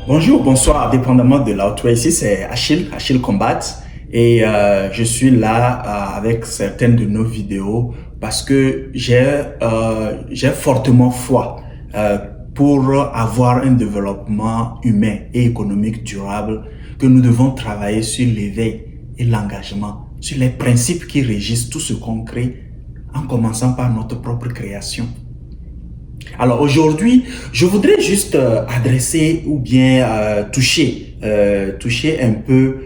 Bonjour, bonsoir, dépendamment de là où tu es. Ici, c'est Achille Combat. Et je suis là avec certaines de nos vidéos parce que j'ai fortement foi pour avoir un développement humain et économique durable, que nous devons travailler sur l'éveil et l'engagement, sur les principes qui régissent tout ce qu'on crée, en commençant par notre propre création. Alors aujourd'hui, je voudrais juste adresser ou bien toucher un peu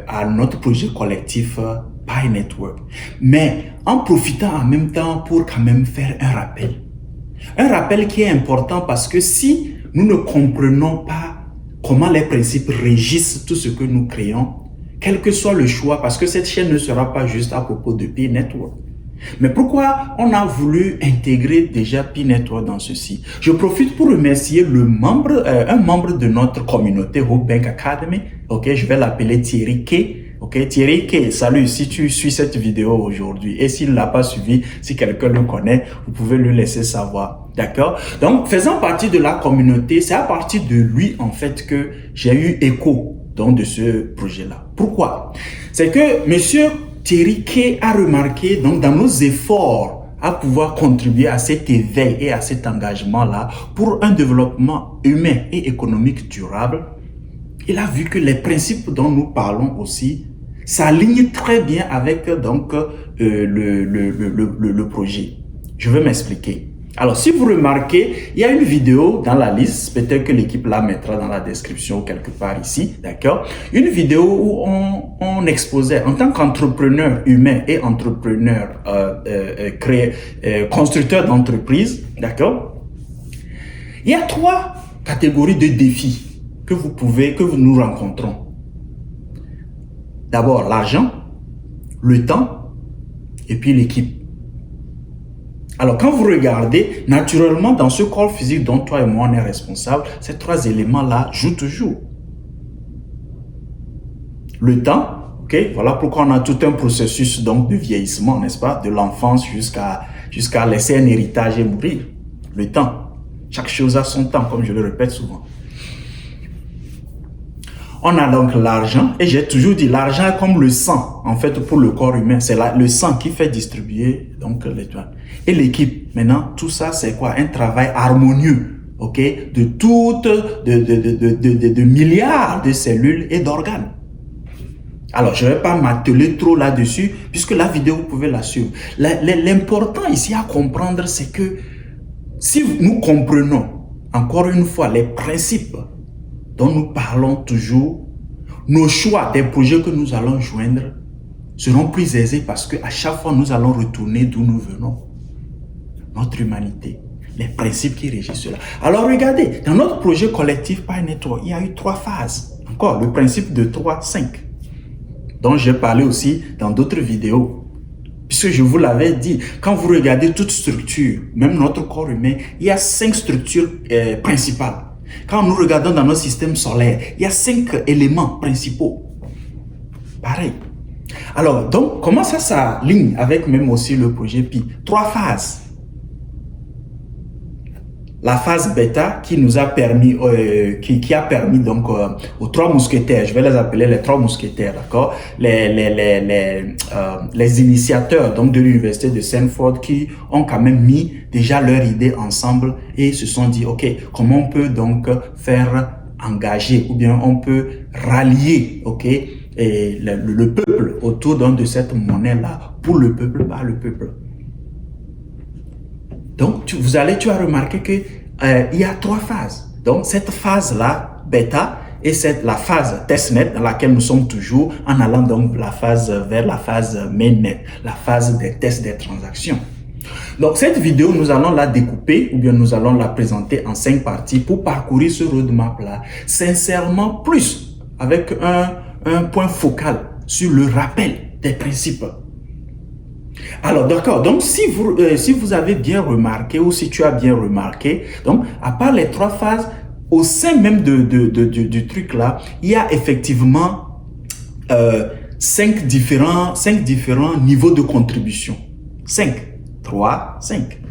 à notre projet collectif Pi Network, mais en profitant en même temps pour quand même faire un rappel. Un rappel qui est important parce que si nous ne comprenons pas comment les principes régissent tout ce que nous créons, quel que soit le choix, parce que cette chaîne ne sera pas juste à propos de Pi Network. Mais pourquoi on a voulu intégrer déjà Pi Network dans ceci? Je profite pour remercier un membre de notre communauté Hope Bank Academy. Ok, je vais l'appeler Thierry K. Ok, Thierry K, salut, si tu suis cette vidéo aujourd'hui et s'il ne l'a pas suivi, si quelqu'un le connaît, vous pouvez lui laisser savoir. D'accord? Donc, faisant partie de la communauté, c'est à partir de lui, en fait, que j'ai eu écho donc, de ce projet-là. Pourquoi? C'est que monsieur Thierry K a remarqué donc dans nos efforts à pouvoir contribuer à cet éveil et à cet engagement-là pour un développement humain et économique durable, il a vu que les principes dont nous parlons aussi s'alignent très bien avec donc le projet. Je vais m'expliquer. Alors, si vous remarquez, il y a une vidéo dans la liste, peut-être que l'équipe la mettra dans la description quelque part ici, d'accord? Une vidéo où on exposait en tant qu'entrepreneur humain et entrepreneur constructeur d'entreprise, d'accord? Il y a 3 catégories de défis que nous rencontrons. D'abord, l'argent, le temps et puis l'équipe. Alors, quand vous regardez, naturellement, dans ce corps physique dont toi et moi on est responsable, ces 3 éléments-là jouent toujours. Le temps, ok, voilà pourquoi on a tout un processus donc de vieillissement, n'est-ce pas, de l'enfance jusqu'à laisser un héritage et mourir. Le temps, chaque chose a son temps, comme je le répète souvent. On a donc l'argent, et j'ai toujours dit l'argent est comme le sang, en fait, pour le corps humain. C'est le sang qui fait distribuer donc l'étoile. Et l'équipe, maintenant, tout ça, c'est quoi? Un travail harmonieux, ok? De milliards de cellules et d'organes. Alors, je ne vais pas m'atteler trop là-dessus, puisque la vidéo, vous pouvez la suivre. L'important ici à comprendre, c'est que si nous comprenons, encore une fois, les principes dont nous parlons toujours, nos choix des projets que nous allons joindre seront plus aisés parce qu'à chaque fois, nous allons retourner d'où nous venons. Notre humanité, les principes qui régissent cela. Alors regardez, dans notre projet collectif Pi Network, il y a eu 3 phases. Encore, le principe de 3-5, dont j'ai parlé aussi dans d'autres vidéos. Puisque je vous l'avais dit, quand vous regardez toute structure, même notre corps humain, il y a 5 structures principales. Quand nous regardons dans notre système solaire, il y a 5 éléments principaux. Pareil. Alors, donc, comment ça s'aligne avec même aussi le projet Pi? 3 phases. La phase bêta qui nous a permis, qui a permis donc aux 3 mousquetaires, je vais les appeler les 3 mousquetaires, d'accord, les initiateurs donc de l'université de Stanford qui ont quand même mis déjà leur idée ensemble et se sont dit, ok, comment on peut donc faire engager ou bien on peut rallier, ok, et le peuple autour donc de cette monnaie-là pour le peuple, par le peuple. Donc, tu as remarqué que il y a 3 phases. Donc, cette phase-là, bêta, et la phase testnet dans laquelle nous sommes toujours en allant donc vers la phase mainnet, la phase des tests des transactions. Donc, cette vidéo, nous allons la découper ou bien nous allons la présenter en 5 parties pour parcourir ce roadmap-là, sincèrement plus avec un point focal sur le rappel des principes. Alors, d'accord. Donc, si vous avez bien remarqué ou si tu as bien remarqué, donc, à part les 3 phases, au sein même du truc là, il y a effectivement 5 différents niveaux de contribution. 5, 3, 5.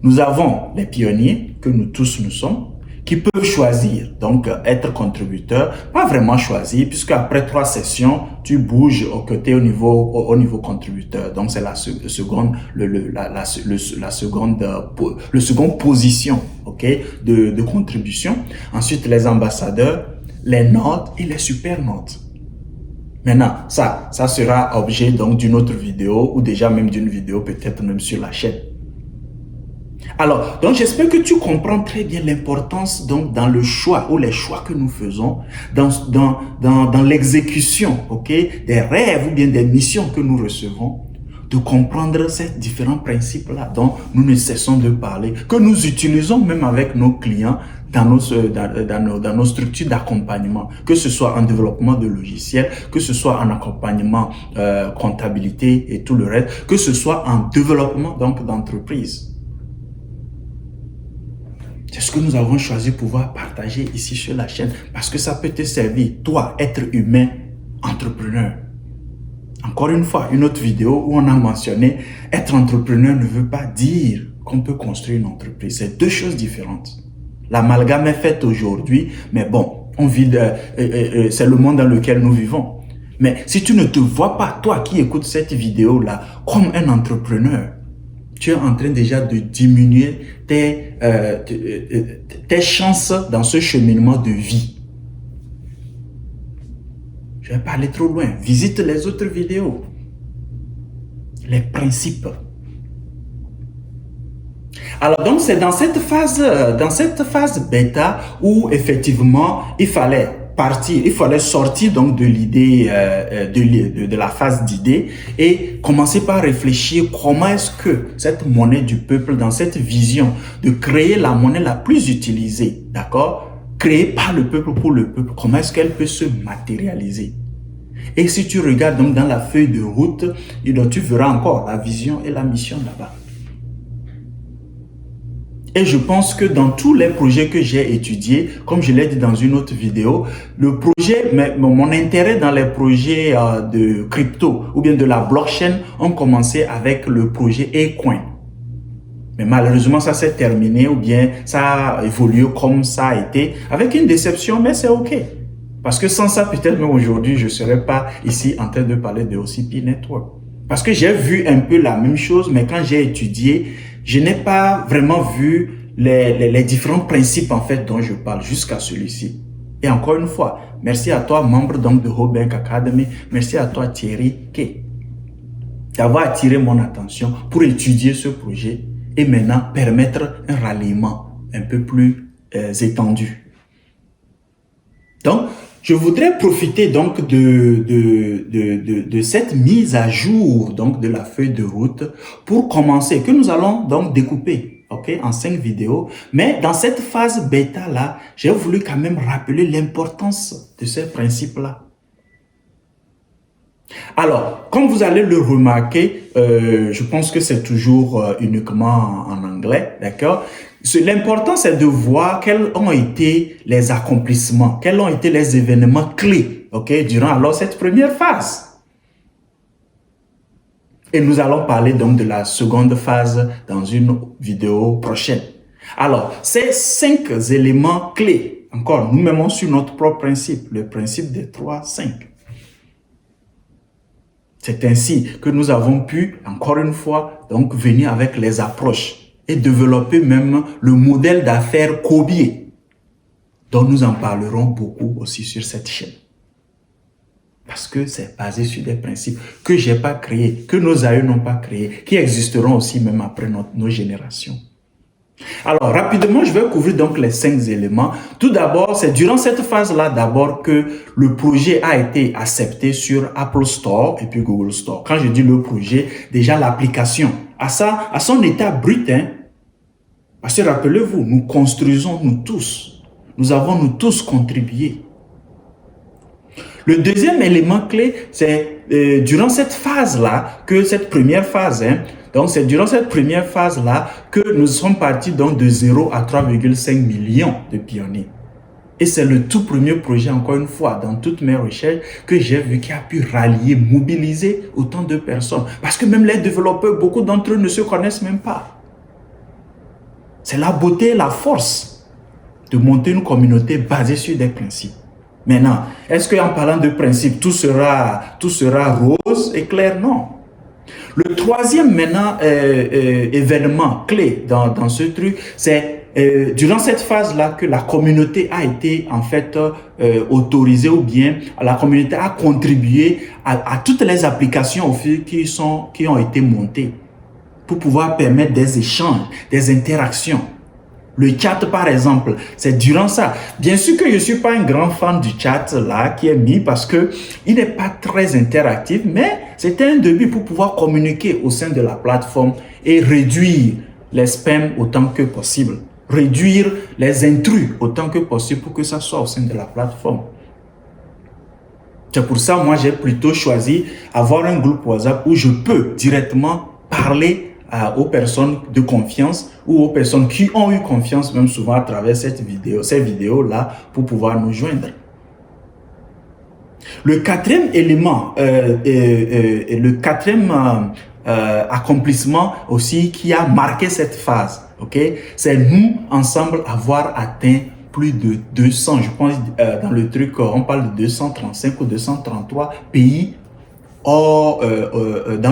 Nous avons les pionniers, que nous tous nous sommes, qui peuvent choisir, donc être contributeur, pas vraiment choisir, puisque après 3 sessions, tu bouges au côté au niveau contributeur. Donc c'est la seconde, le second position, ok, de contribution. Ensuite les ambassadeurs, les notes et les super notes. Maintenant, ça sera objet donc d'une autre vidéo ou déjà même d'une vidéo peut-être même sur la chaîne. Alors, donc j'espère que tu comprends très bien l'importance donc dans le choix ou les choix que nous faisons, dans l'exécution, ok, des rêves ou bien des missions que nous recevons, de comprendre ces différents principes-là dont nous ne cessons de parler, que nous utilisons même avec nos clients dans nos structures d'accompagnement, que ce soit en développement de logiciels, que ce soit en accompagnement comptabilité et tout le reste, que ce soit en développement donc d'entreprise. C'est ce que nous avons choisi de pouvoir partager ici sur la chaîne parce que ça peut te servir, toi, être humain, entrepreneur. Encore une fois, une autre vidéo où on a mentionné être entrepreneur ne veut pas dire qu'on peut construire une entreprise. C'est deux choses différentes. L'amalgame est fait aujourd'hui, mais bon, on vit, c'est le monde dans lequel nous vivons. Mais si tu ne te vois pas, toi qui écoutes cette vidéo-là, comme un entrepreneur, tu es en train déjà de diminuer tes chances dans ce cheminement de vie. Je vais pas aller trop loin. Visite les autres vidéos. Les principes. Alors donc c'est dans cette phase bêta où effectivement il fallait sortir donc de l'idée de la phase d'idée et commencer par réfléchir comment est-ce que cette monnaie du peuple, dans cette vision de créer la monnaie la plus utilisée, d'accord, créée par le peuple pour le peuple, comment est-ce qu'elle peut se matérialiser. Et si tu regardes donc dans la feuille de route, tu verras encore la vision et la mission là-bas. Et je pense que dans tous les projets que j'ai étudiés, comme je l'ai dit dans une autre vidéo, mon intérêt dans les projets de crypto ou bien de la blockchain ont commencé avec le projet Acoin. Mais malheureusement, ça s'est terminé ou bien ça a évolué comme ça a été, avec une déception, mais c'est OK. Parce que sans ça, peut-être même aujourd'hui, je ne serais pas ici en train de parler de OCP Network. Parce que j'ai vu un peu la même chose, mais quand j'ai étudié, je n'ai pas vraiment vu les différents principes en fait dont je parle jusqu'à celui-ci. Et encore une fois, merci à toi, membre donc de Whole Bank Academy. Merci à toi, Thierry K, d'avoir attiré mon attention pour étudier ce projet et maintenant permettre un ralliement un peu plus étendu. Donc, je voudrais profiter donc de cette mise à jour donc de la feuille de route pour commencer, que nous allons donc découper, ok, en 5 vidéos. Mais dans cette phase bêta là, j'ai voulu quand même rappeler l'importance de ces principes là. Alors, comme vous allez le remarquer, je pense que c'est toujours uniquement en anglais, d'accord? L'important, c'est de voir quels ont été les accomplissements, quels ont été les événements clés, ok, durant alors cette première phase. Et nous allons parler donc de la seconde phase dans une vidéo prochaine. Alors, ces 5 éléments clés, encore, nous mettons sur notre propre principe, le principe des 3-5. C'est ainsi que nous avons pu, encore une fois, donc venir avec les approches et développer même le modèle d'affaires Kobier, dont nous en parlerons beaucoup aussi sur cette chaîne. Parce que c'est basé sur des principes que je n'ai pas créés, que nos aïeux n'ont pas créés, qui existeront aussi même après nos générations. Alors, rapidement, je vais couvrir donc les 5 éléments. Tout d'abord, c'est durant cette phase-là d'abord que le projet a été accepté sur Apple Store et puis Google Store. Quand je dis le projet, déjà l'application, à son état brut, hein, parce que rappelez-vous, nous construisons nous tous. Nous avons nous tous contribué. Le deuxième élément clé, c'est durant cette phase-là, que cette première phase, hein, donc c'est durant cette première phase-là que nous sommes partis donc de 0 à 3,5 millions de pionniers. Et c'est le tout premier projet, encore une fois, dans toutes mes recherches, que j'ai vu qui a pu rallier, mobiliser autant de personnes. Parce que même les développeurs, beaucoup d'entre eux ne se connaissent même pas. C'est la beauté et la force de monter une communauté basée sur des principes. Maintenant, est-ce qu'en parlant de principes, tout sera rose et clair? Non. Le troisième maintenant événement clé dans ce truc, c'est durant cette phase-là que la communauté a été en fait autorisée, ou bien la communauté a contribué à toutes les applications au fil qui ont été montées pour pouvoir permettre des échanges, des interactions. Le chat, par exemple, c'est durant ça. Bien sûr que je ne suis pas un grand fan du chat là qui est mis parce que il n'est pas très interactif, mais c'était un début pour pouvoir communiquer au sein de la plateforme et réduire les spams autant que possible. Réduire les intrus autant que possible pour que ça soit au sein de la plateforme. C'est pour ça, moi, j'ai plutôt choisi avoir un groupe WhatsApp où je peux directement parler aux personnes de confiance ou aux personnes qui ont eu confiance, même souvent à travers ces vidéos-là, pour pouvoir nous joindre. Le quatrième élément, le quatrième accomplissement aussi qui a marqué cette phase, c'est nous, ensemble, avoir atteint plus de 200, je pense, dans le truc, on parle de 235 ou 233 pays dans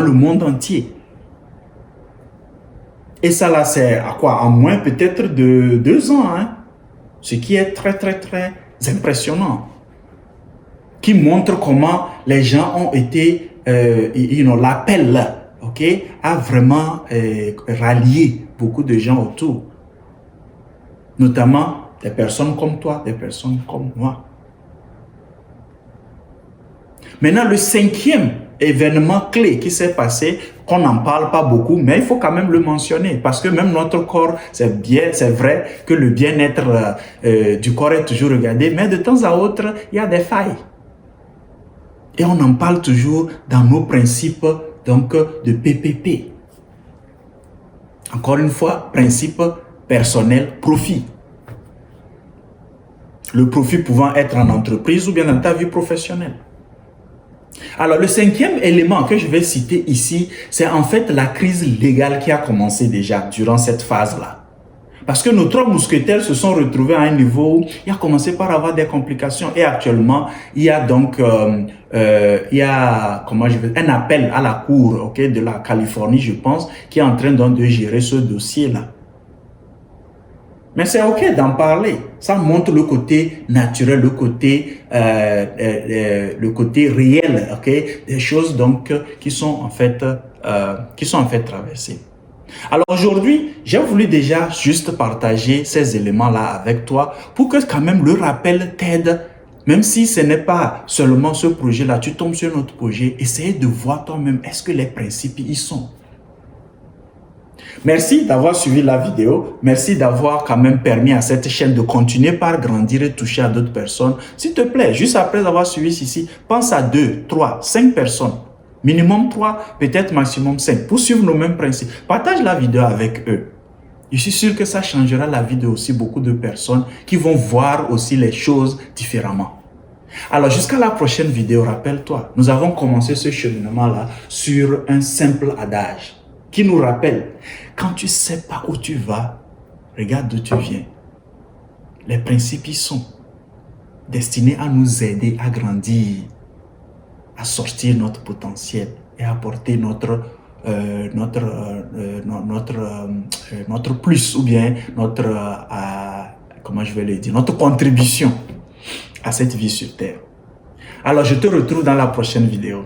le monde entier. Et ça là, c'est à quoi? En moins peut-être de 2 ans, hein? Ce qui est très, très, très impressionnant. Qui montre comment les gens ont été, l'appel, a vraiment rallié beaucoup de gens autour. Notamment des personnes comme toi, des personnes comme moi. Maintenant, le cinquième événement clé qui s'est passé, qu'on n'en parle pas beaucoup, mais il faut quand même le mentionner, parce que même notre corps, c'est vrai que le bien-être du corps est toujours regardé, mais de temps à autre, il y a des failles. Et on en parle toujours dans nos principes donc, de PPP. Encore une fois, principe personnel, profit. Le profit pouvant être en entreprise ou bien dans ta vie professionnelle. Alors, le cinquième élément que je vais citer ici, c'est en fait la crise légale qui a commencé déjà durant cette phase-là. Parce que nos 3 mousquetaires se sont retrouvés à un niveau où il a commencé par avoir des complications. Et actuellement, il y a donc un appel à la cour de la Californie, je pense, qui est en train donc de gérer ce dossier-là. Mais c'est OK d'en parler. Ça montre le côté naturel, le côté réel, des choses donc qui sont en fait traversées. Alors aujourd'hui, j'ai voulu déjà juste partager ces éléments-là avec toi pour que quand même le rappel t'aide, même si ce n'est pas seulement ce projet-là, tu tombes sur notre projet, essaye de voir toi-même, est-ce que les principes y sont? Merci d'avoir suivi la vidéo. Merci d'avoir quand même permis à cette chaîne de continuer par grandir et toucher à d'autres personnes. S'il te plaît, juste après avoir suivi ceci, pense à 2, 3, 5 personnes. Minimum 3, peut-être maximum 5, pour suivre nos mêmes principes. Partage la vidéo avec eux. Je suis sûr que ça changera la vie de aussi beaucoup de personnes qui vont voir aussi les choses différemment. Alors, jusqu'à la prochaine vidéo, rappelle-toi, nous avons commencé ce cheminement-là sur un simple adage qui nous rappelle, quand tu ne sais pas où tu vas, regarde d'où tu viens. Les principes y sont destinés à nous aider à grandir, à sortir notre potentiel et à apporter notre plus, ou bien notre contribution à cette vie sur terre. Alors, je te retrouve dans la prochaine vidéo.